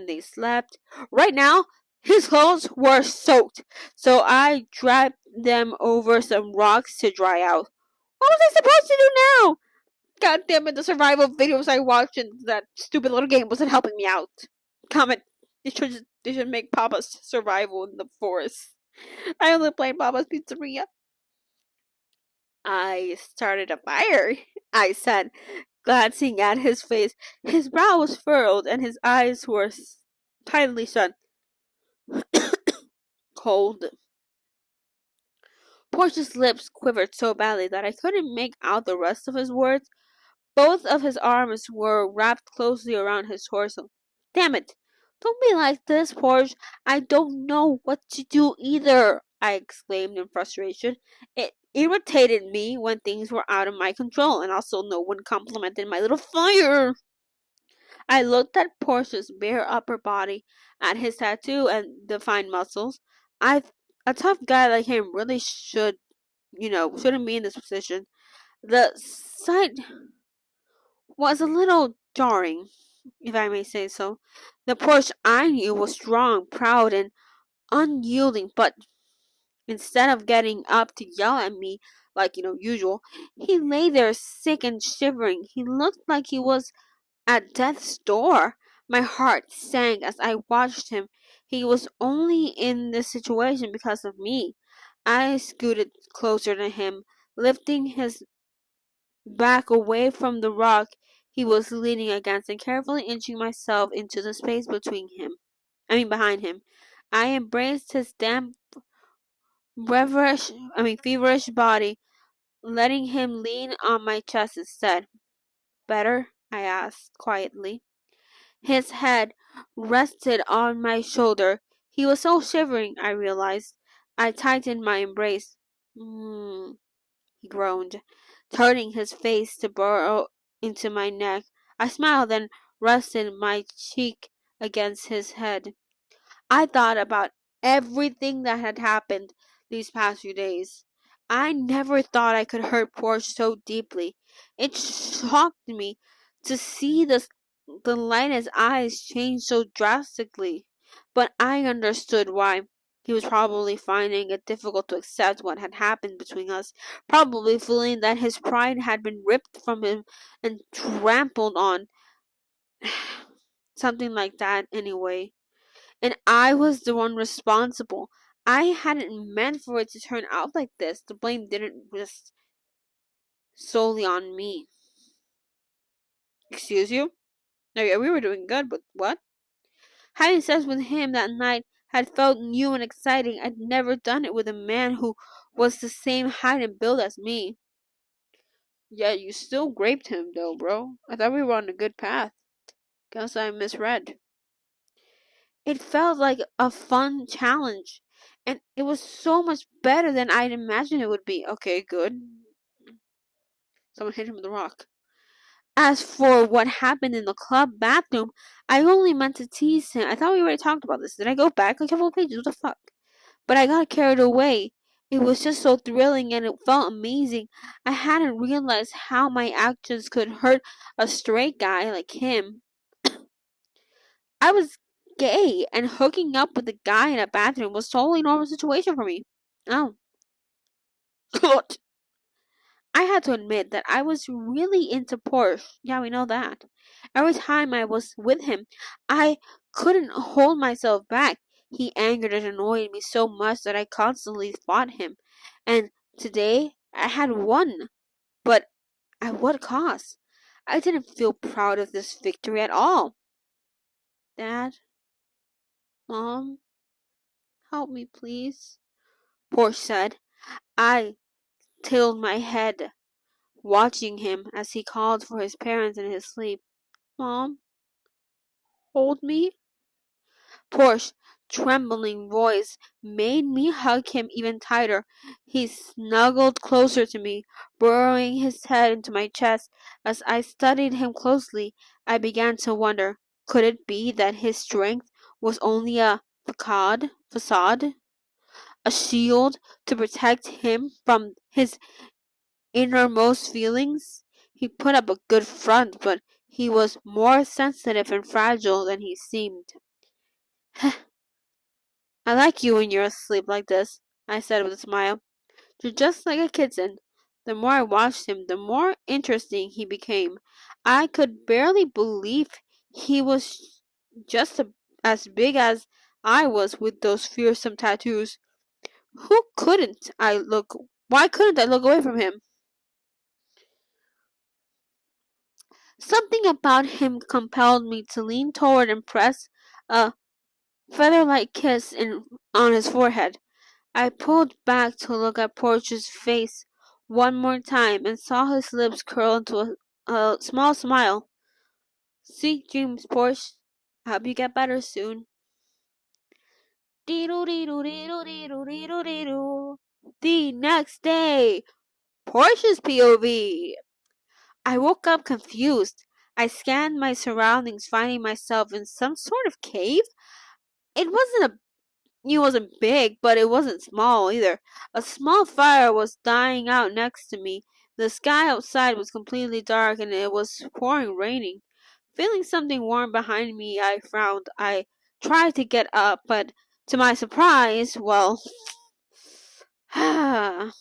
A: they slept. Right now, his clothes were soaked, so I dragged them over some rocks to dry out. What was I supposed to do now? God damn it, the survival videos I watched in that stupid little game wasn't helping me out. Comment. They should make Papa's survival in the forest. I only played Papa's Pizzeria. I started a fire, I said, glancing at his face. His brow was furrowed and his eyes were tightly shut. Cold. Porsche's lips quivered so badly that I couldn't make out the rest of his words. Both of his arms were wrapped closely around his torso. Damn it! Don't be like this, Porsche. I don't know what to do either, I exclaimed in frustration. It irritated me when things were out of my control, and also no one complimented my little fire. I looked at Porsche's bare upper body, at his tattoo and defined muscles. A tough guy like him really shouldn't be in this position. The sight was a little jarring, if I may say so. The Porsche I knew was strong, proud, and unyielding, but instead of getting up to yell at me like, usual, he lay there sick and shivering. He looked like he was at death's door. My heart sank as I watched him. He was only in this situation because of me. I scooted closer to him, lifting his back away from the rock he was leaning against and carefully inching myself into the space behind him. I embraced his damp, feverish body, letting him lean on my chest instead. Better? I asked quietly. His head rested on my shoulder. He was so shivering, I realized. I tightened my embrace. He groaned, turning his face to burrow into my neck. I smiled and rested my cheek against his head. I thought about everything that had happened these past few days. I never thought I could hurt Porsche so deeply. It shocked me to see the light in his eyes change so drastically. But I understood why. He was probably finding it difficult to accept what had happened between us, probably feeling that his pride had been ripped from him and trampled on. Something like that, anyway. And I was the one responsible. I hadn't meant for it to turn out like this. The blame didn't rest solely on me. Excuse you? No, yeah, we were doing good, but what? Having sex with him that night had felt new and exciting. I'd never done it with a man who was the same height and build as me. Yeah, you still raped him though, bro. I thought we were on a good path. Guess I misread. It felt like a fun challenge, and it was so much better than I'd imagined it would be. Okay, good. Someone hit him with a rock. As for what happened in the club bathroom, I only meant to tease him. I thought we already talked about this. Did I go back a couple of pages? What the fuck? But I got carried away. It was just so thrilling and it felt amazing. I hadn't realized how my actions could hurt a straight guy like him. I was gay, and hooking up with a guy in a bathroom was a totally normal situation for me. Oh. God. I had to admit that I was really into Porsche. Yeah, we know that. Every time I was with him, I couldn't hold myself back. He angered and annoyed me so much that I constantly fought him. And today, I had won. But at what cost? I didn't feel proud of this victory at all. Dad, Mom, help me please, Porsche said. I tilted my head, watching him as he called for his parents in his sleep. Mom, hold me? Porsche's trembling voice made me hug him even tighter. He snuggled closer to me, burrowing his head into my chest. As I studied him closely, I began to wonder, could it be that his strength was only a facade? A shield to protect him from his innermost feelings? He put up a good front, but he was more sensitive and fragile than he seemed. I like you when you're asleep like this, I said with a smile. You're just like a kitten. The more I watched him, the more interesting he became. I could barely believe he was just as big as I was with those fearsome tattoos. Why couldn't I look away from him? Something about him compelled me to lean toward and press a feather-like kiss on his forehead. I pulled back to look at Porsche's face one more time and saw his lips curl into a small smile. Sweet dreams, Porsche. I hope you get better soon. The next day, Porsche's POV. I woke up confused. I scanned my surroundings, finding myself in some sort of cave. It wasn't big, but it wasn't small either. A small fire was dying out next to me. The sky outside was completely dark and it was raining. Feeling something warm behind me, I frowned. I tried to get up, but to my surprise, I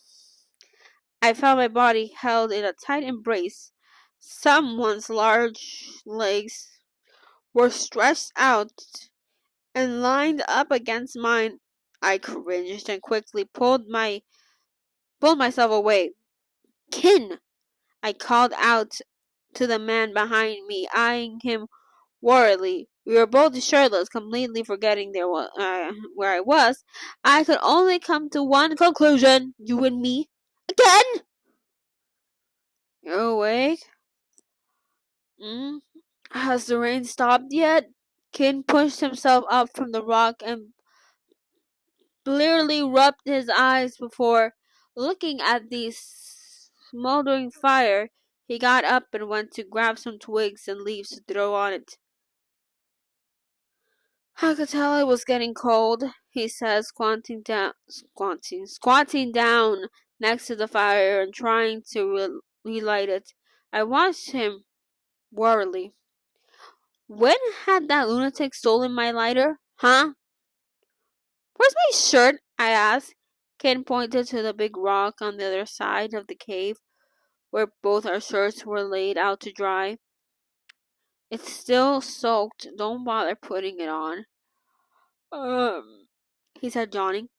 A: felt my body held in a tight embrace. Someone's large legs were stretched out and lined up against mine. I cringed and quickly pulled myself away. Kin! I called out to the man behind me, eyeing him worriedly. We were both shirtless, completely forgetting where I was. I could only come to one conclusion. You and me? Again? You're awake? Has the rain stopped yet? Kin pushed himself up from the rock and blearily rubbed his eyes before looking at the smoldering fire. He got up and went to grab some twigs and leaves to throw on it. I could tell it was getting cold, he said, squatting down next to the fire and trying to relight it. I watched him warily. When had that lunatic stolen my lighter? Huh? Where's my shirt? I asked. Ken pointed to the big rock on the other side of the cave, where both our shirts were laid out to dry. It's still soaked. Don't bother putting it on. He said, yawning.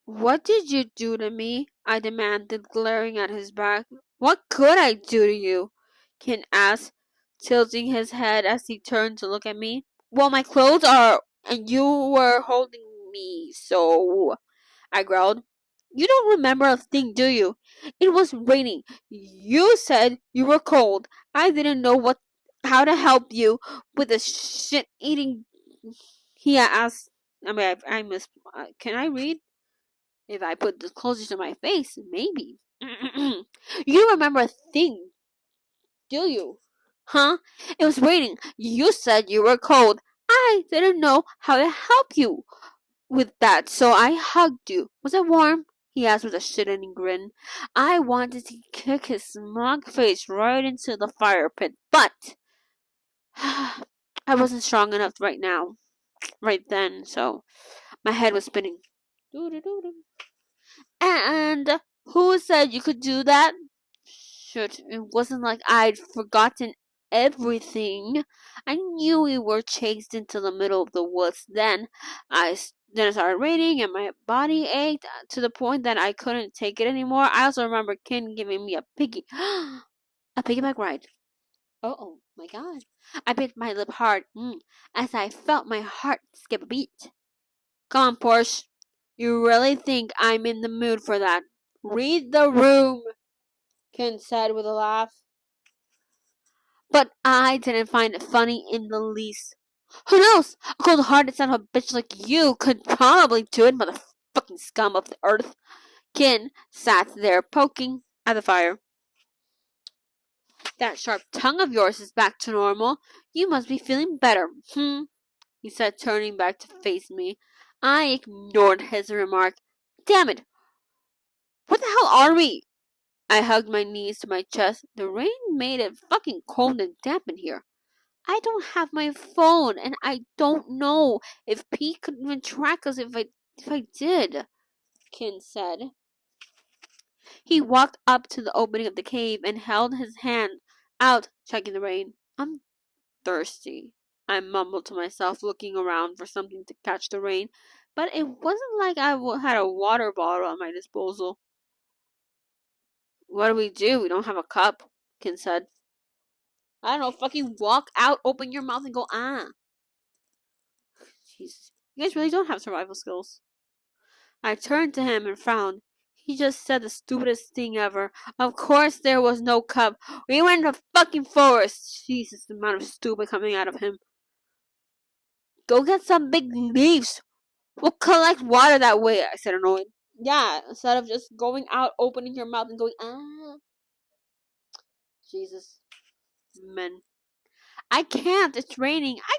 A: What did you do to me? I demanded, glaring at his back. What could I do to you? Ken asked, tilting his head as he turned to look at me. Well, my clothes are, and you were holding me, so I growled. You don't remember a thing, do you? It was raining. You said you were cold. I didn't know how to help you with the shit-eating. He asked. I must. Can I read? If I put this closer to my face, maybe. You don't remember a thing, do you? Huh? It was raining. You said you were cold. I didn't know how to help you with that, so I hugged you. Was it warm? He asked with a shitting grin. I wanted to kick his smug face right into the fire pit, but I wasn't strong enough right then, so my head was spinning. And who said you could do that? Shit, it wasn't like I'd forgotten everything. I knew we were chased into the middle of the woods. Then I started raining and my body ached to the point that I couldn't take it anymore. I also remember Ken giving me a piggyback ride. Oh my god. I bit my lip hard as I felt my heart skip a beat. Come on, Porsche. You really think I'm in the mood for that? Read the room, Ken said with a laugh. But I didn't find it funny in the least. Who knows? A cold-hearted son of a bitch like you could probably do it, motherfucking scum of the earth. Ken sat there poking at the fire. That sharp tongue of yours is back to normal. You must be feeling better, he said, turning back to face me. I ignored his remark. Damn it! What the hell are we? I hugged my knees to my chest. The rain made it fucking cold and damp in here. I don't have my phone, and I don't know if Pete could even track us if I did, Ken said. He walked up to the opening of the cave and held his hand out, checking the rain. I'm thirsty, I mumbled to myself, looking around for something to catch the rain, but it wasn't like I had a water bottle at my disposal. What do? We don't have a cup, Ken said. I don't know, fucking walk out, open your mouth, and go, ah. Jesus. You guys really don't have survival skills. I turned to him and frowned. He just said the stupidest thing ever. Of course there was no cup. We went in the fucking forest. Jesus, the amount of stupid coming out of him. Go get some big leaves. We'll collect water that way, I said, annoyed. Yeah, instead of just going out, opening your mouth and going, ah. Jesus. Men. I can't. It's raining. I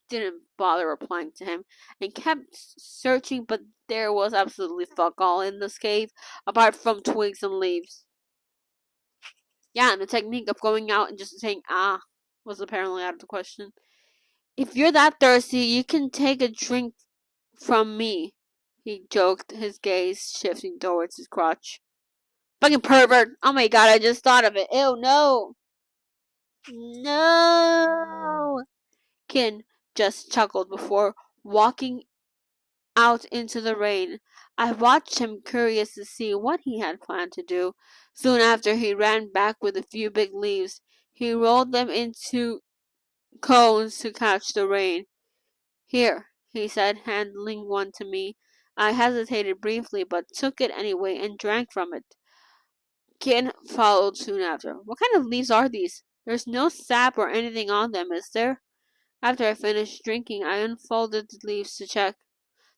A: didn't bother replying to him and kept searching, but there was absolutely fuck all in this cave apart from twigs and leaves. Yeah, and the technique of going out and just saying ah was apparently out of the question. If you're that thirsty, you can take a drink from me, he joked, his gaze shifting towards his crotch. Fucking pervert! Oh my god, I just thought of it. Ew, no! No! Ken just chuckled before walking out into the rain. I watched him, curious to see what he had planned to do. Soon after, he ran back with a few big leaves. He rolled them into cones to catch the rain. Here, he said, handing one to me. I hesitated briefly, but took it anyway and drank from it. Ken followed soon after. What kind of leaves are these? There's no sap or anything on them, is there? After I finished drinking, I unfolded the leaves to check.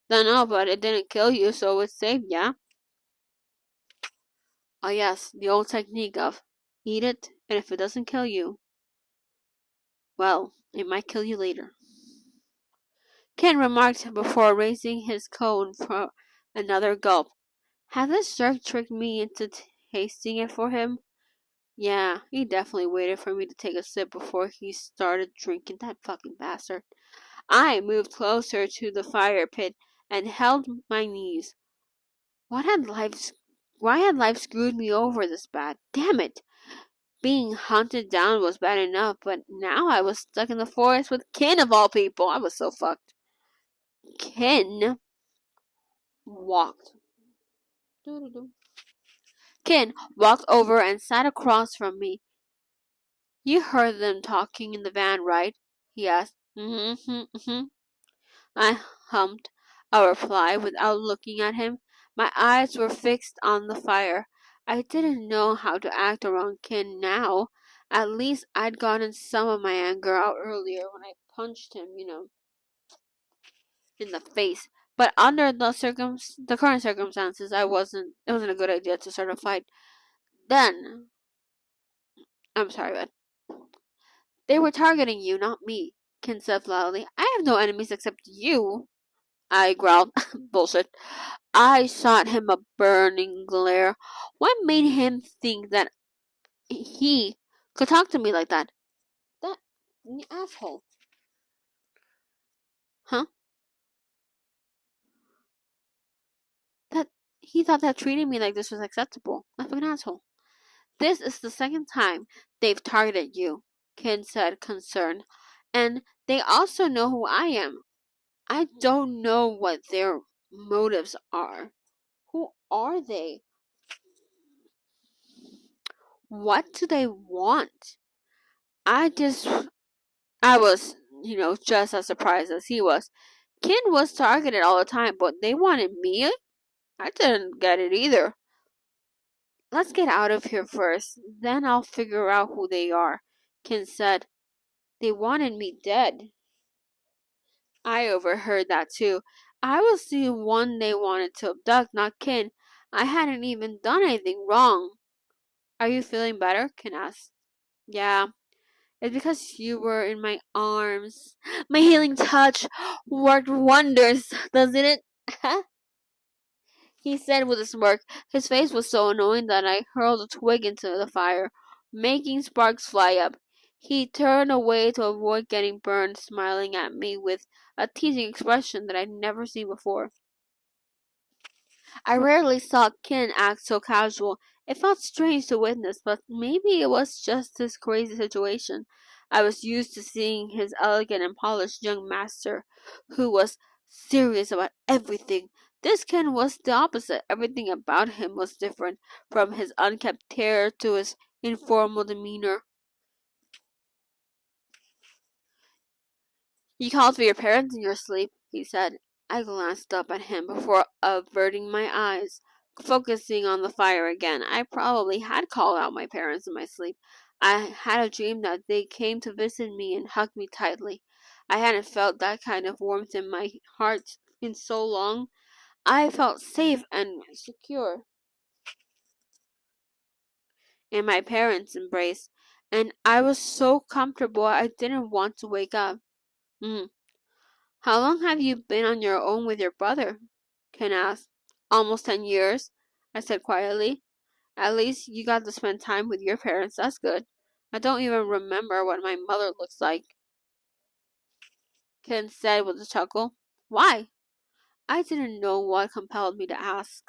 A: Dunno, but it didn't kill you, so it's safe, yeah? Oh yes, the old technique of eat it, and if it doesn't kill you, well, it might kill you later. Ken remarked before raising his cone for another gulp. Had this jerk tricked me into tasting it for him? Yeah, he definitely waited for me to take a sip before he started drinking, that fucking bastard. I moved closer to the fire pit and held my knees. Why had life screwed me over this bad? Damn it! Being hunted down was bad enough, but now I was stuck in the forest with Ken of all people. I was so fucked. Ken walked. Ken walked over and sat across from me. You heard them talking in the van, right? He asked. Mm-hmm. I hummed a reply without looking at him. My eyes were fixed on the fire. I didn't know how to act around Ken now. At least I'd gotten some of my anger out earlier when I punched him, in the face. But under the current circumstances, it wasn't a good idea to start a fight. Then, I'm sorry, but they were targeting you, not me, Ken said loudly. I have no enemies except you. I growled. Bullshit. I shot him a burning glare. What made him think that he could talk to me like that? That asshole. He thought that treating me like this was acceptable. Like an asshole. This is the second time they've targeted you, Ken said, concerned. And they also know who I am. I don't know what their motives are. Who are they? What do they want? I was, just as surprised as he was. Ken was targeted all the time, but they wanted me? I didn't get it either. Let's get out of here first, then I'll figure out who they are, Ken said. They wanted me dead. I overheard that too. I was the one they wanted to abduct, not Ken. I hadn't even done anything wrong. Are you feeling better? Ken asked. Yeah. It's because you were in my arms. My healing touch worked wonders, doesn't it? He said with a smirk. His face was so annoying that I hurled a twig into the fire, making sparks fly up. He turned away to avoid getting burned, smiling at me with a teasing expression that I'd never seen before. I rarely saw Ken act so casual. It felt strange to witness, but maybe it was just this crazy situation. I was used to seeing his elegant and polished young master, who was serious about everything. This Ken was the opposite. Everything about him was different, from his unkempt hair to his informal demeanor. You called for your parents in your sleep, he said. I glanced up at him before averting my eyes, focusing on the fire again. I probably had called out my parents in my sleep. I had a dream that they came to visit me and hugged me tightly. I hadn't felt that kind of warmth in my heart in so long. I felt safe and secure in my parents' embrace, and I was so comfortable I didn't want to wake up. Mm. How long have you been on your own with your brother? Ken asked. Almost 10 years, I said quietly. At least you got to spend time with your parents. That's good. I don't even remember what my mother looks like, Ken said with a chuckle. Why? I didn't know what compelled me to ask.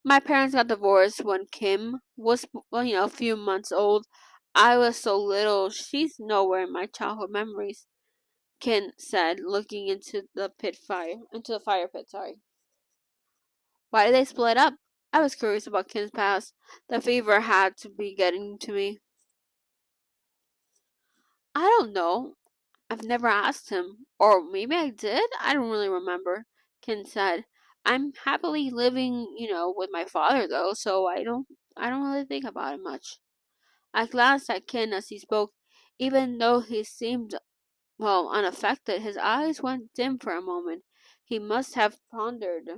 A: My parents got divorced when Kim was, a few months old. I was so little, she's nowhere in my childhood memories, Ken said, looking into the fire pit, sorry. Why did they split up? I was curious about Ken's past. The fever had to be getting to me. I don't know. I've never asked him. Or maybe I did? I don't really remember, Ken said. I'm happily living, with my father though, so I don't really think about it much. I glanced at Ken as he spoke. Even though he seemed, unaffected, his eyes went dim for a moment. He must have pondered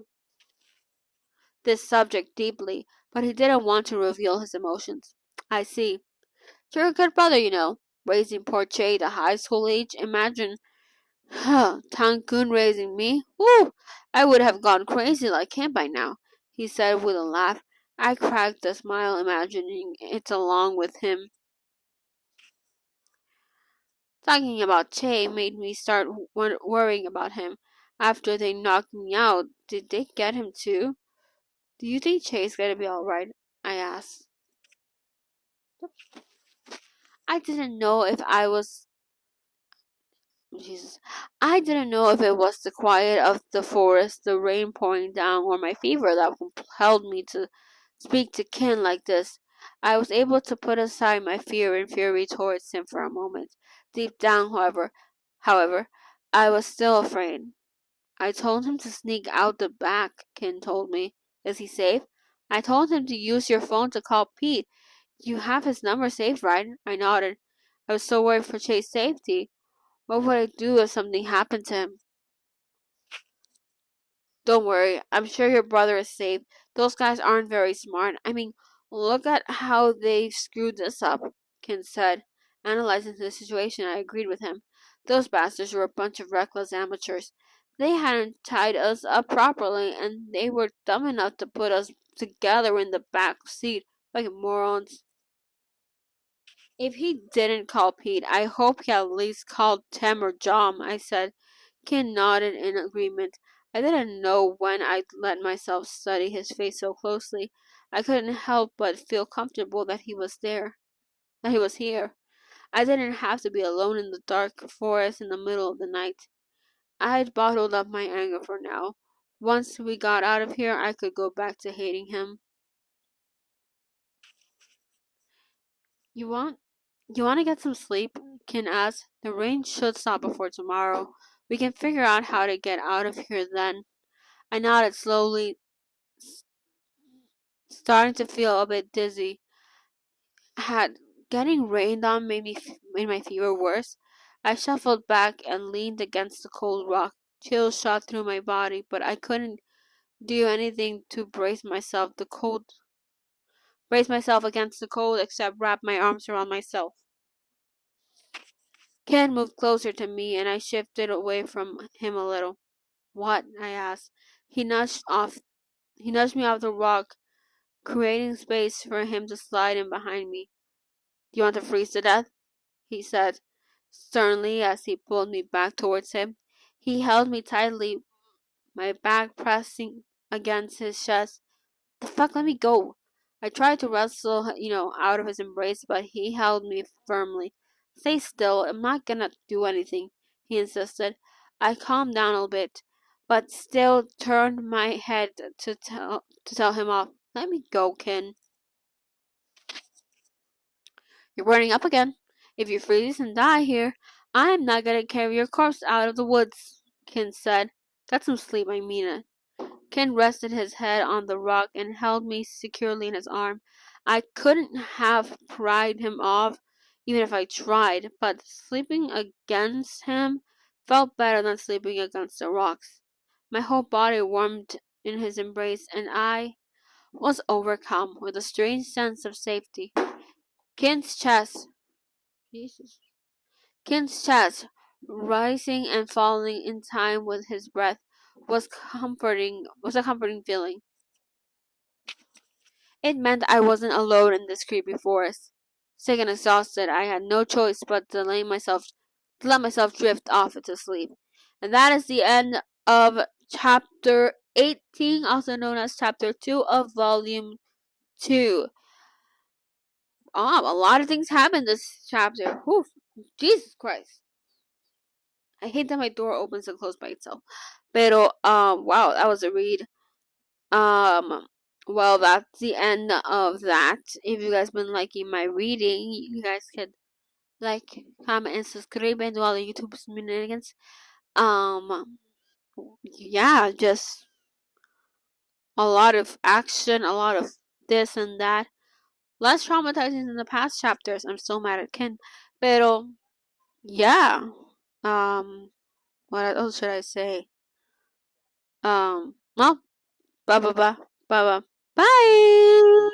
A: this subject deeply, but he didn't want to reveal his emotions. I see. You're a good brother, raising poor Che to high school age. Imagine, Tankun raising me. Woo! I would have gone crazy like him by now, he said with a laugh. I cracked a smile imagining it along with him. Talking about Che made me start worrying about him. After they knocked me out, did they get him too? Do you think Che's gonna be alright? I asked. I didn't know if I was Jesus. I didn't know if it was the quiet of the forest, the rain pouring down, or my fever that compelled me to speak to Ken like this. I was able to put aside my fear and fury towards him for a moment. Deep down, however, I was still afraid. I told him to sneak out the back, Ken told me. Is he safe? I told him to use your phone to call Pete. You have his number saved, right? I nodded. I was so worried for Che's safety. What would I do if something happened to him? Don't worry, I'm sure your brother is safe. Those guys aren't very smart. I mean, look at how they screwed this up, Ken said. Analyzing the situation, I agreed with him. Those bastards were a bunch of reckless amateurs. They hadn't tied us up properly, and they were dumb enough to put us together in the back seat like morons. If he didn't call Pete, I hope he at least called Tem or John, I said. Ken nodded in agreement. I didn't know when I'd let myself study his face so closely. I couldn't help but feel comfortable that he was there, that he was here. I didn't have to be alone in the dark forest in the middle of the night. I had bottled up my anger for now. Once we got out of here, I could go back to hating him. You want you want to get some sleep? Kinn asked. The rain should stop before tomorrow. We can figure out how to get out of here then. I nodded slowly, starting to feel a bit dizzy. Had getting rained on made my fever worse. I shuffled back and leaned against the cold rock. Chills shot through my body, but I couldn't do anything to brace myself against the cold except wrap my arms around myself. Ken moved closer to me and I shifted away from him a little. What? I asked. He nudged me off the rock, creating space for him to slide in behind me. Do you want to freeze to death? He said sternly as he pulled me back towards him. He held me tightly, my back pressing against his chest. The fuck, let me go. I tried to wrestle, out of his embrace, but he held me firmly. Stay still, I'm not gonna do anything, he insisted. I calmed down a bit, but still turned my head to tell him off. Let me go, Ken. You're burning up again. If you freeze and die here, I'm not gonna carry your corpse out of the woods, Ken said. Get some sleep, I mean it. Ken rested his head on the rock and held me securely in his arm. I couldn't have pried him off, even if I tried, but sleeping against him felt better than sleeping against the rocks. My whole body warmed in his embrace, and I was overcome with a strange sense of safety. Ken's chest, Jesus, Ken's chest, rising and falling in time with his breath, was a comforting feeling. It meant I wasn't alone in this creepy forest. Sick and exhausted, I had no choice but to let myself drift off into sleep. And that is the end of chapter 18, also known as chapter 2 of volume 2. A lot of things happened this chapter. Whew, Jesus Christ. I hate that my door opens and closes by itself. Pero, wow, that was a read. Um, well, that's the end of that. If you guys been liking my reading, you guys could like, comment, and subscribe and do all the YouTube shenanigans. Yeah, just a lot of action, a lot of this and that. Less traumatizing than the past chapters. I'm still mad at Ken. Pero, yeah. What else should I say? Well, bye bye bye bye bye. Bye.